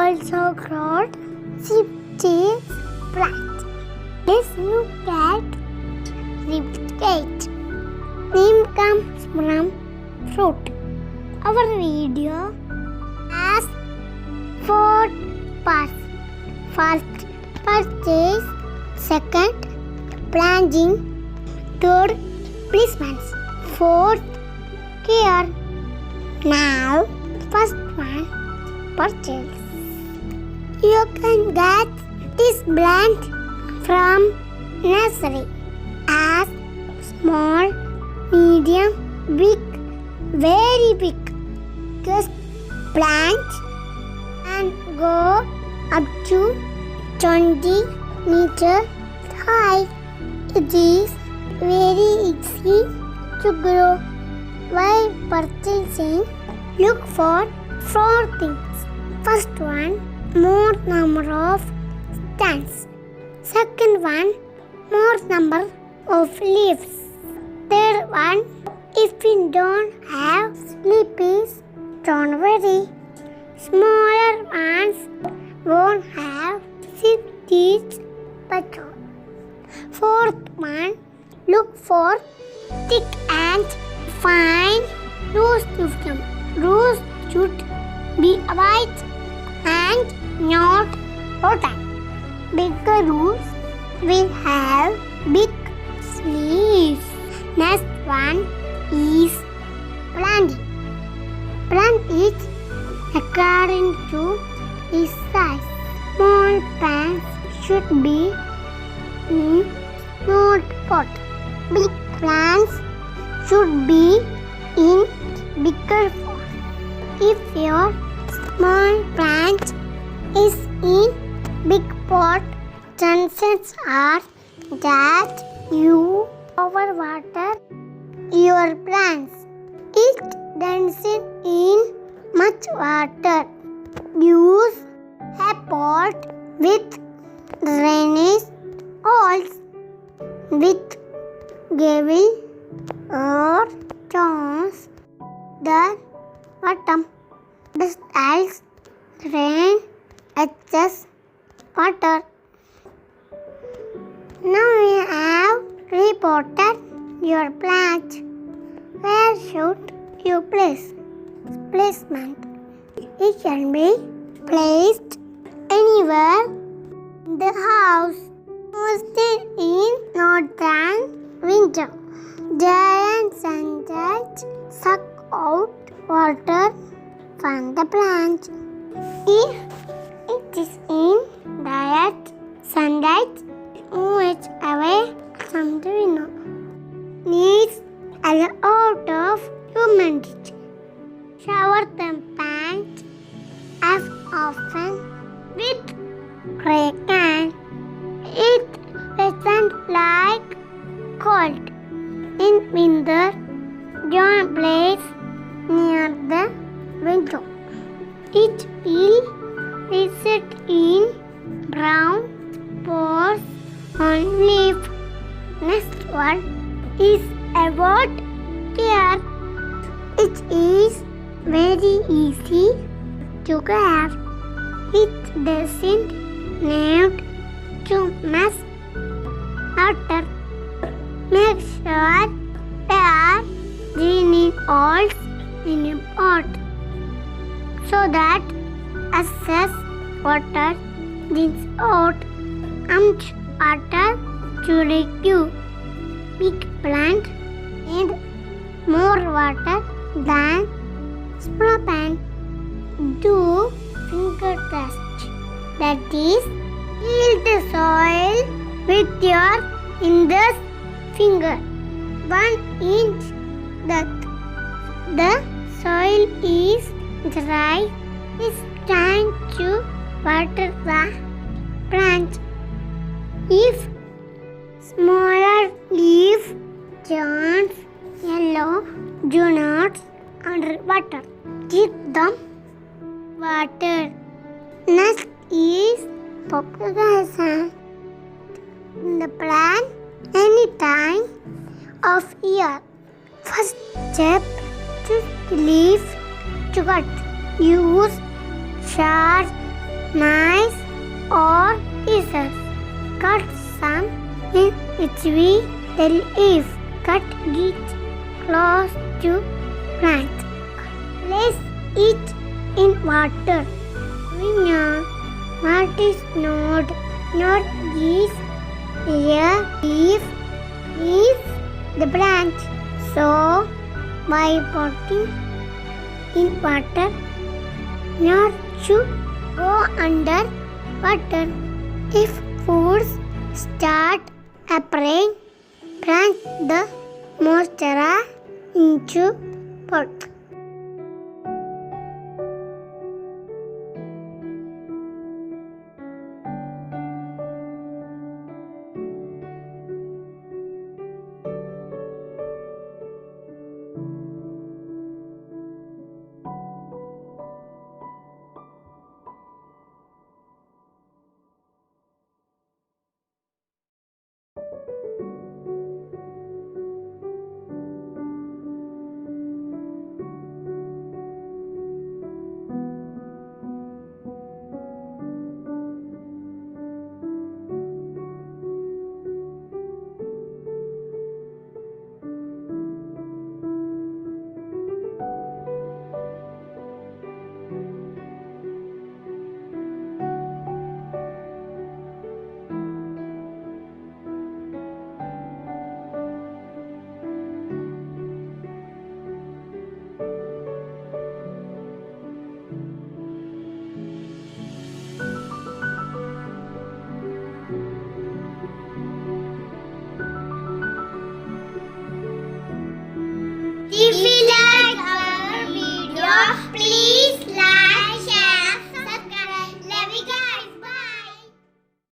also called Houseplant plant. This new plant replicate. Name comes from fruit. Our video has 4 parts. First, purchase. Second, planting. Third, placements. Fourth, care. Now, first one, purchase. You can get this plant from nursery as small, medium, big, very big. Just plant and go up to 20 meters high. It is very easy to grow. While purchasing, look for 4 things. First one, more number of stands. Second one, more number of leaves. Third one, if you don't have sleepies, don't worry. Smaller ones won't have seeds but all. Fourth one, look for thick and fine roots system. Roots should be white and not rotten. Bigger roots will have big leaves. Next one is planting. Plant it according to its size. Small plants should be in small pot. Big plants should be in bigger pot. If your small plant is in big pot, chances are that you overwater your plants. It doesn't in much water. Use a pot with drainage holes with gravel or stones. The bottom just helps drain excess water. Now we have repotted your plant. Where should you place? Placement. It can be placed anywhere in the house, mostly in northern winter. Giant sunlight suck out water from the plant. If it is in direct sunlight, move it away from the window. Needs a lot of humidity. Shower the plant as often with spray can. It doesn't like cold. In winter, don't place near the window. It will result in brown spores on leaf. Next one is about care. It is very easy to grab. It doesn't need too much water. Make sure there are draining holes in your pot so that excess water drains out. Much water to reduce. Big plant need more water than small plant. Do finger test. That is, feel the soil with your index finger. 1 inch depth. The soil is dry. It's time to water the plant. If smaller leaf turns yellow, do not underwater. Keep them water. Next is propagation. The plant any time of year. First step, choose leaf to cut. Use sharp nice or pieces. Cut some in each way the leaf. Cut it close to plant. Place it in water. We know what is node. Node is a leaf the branch. So, by putting in water, node should go under water. If foods start appearing, plant the monstera into pot. If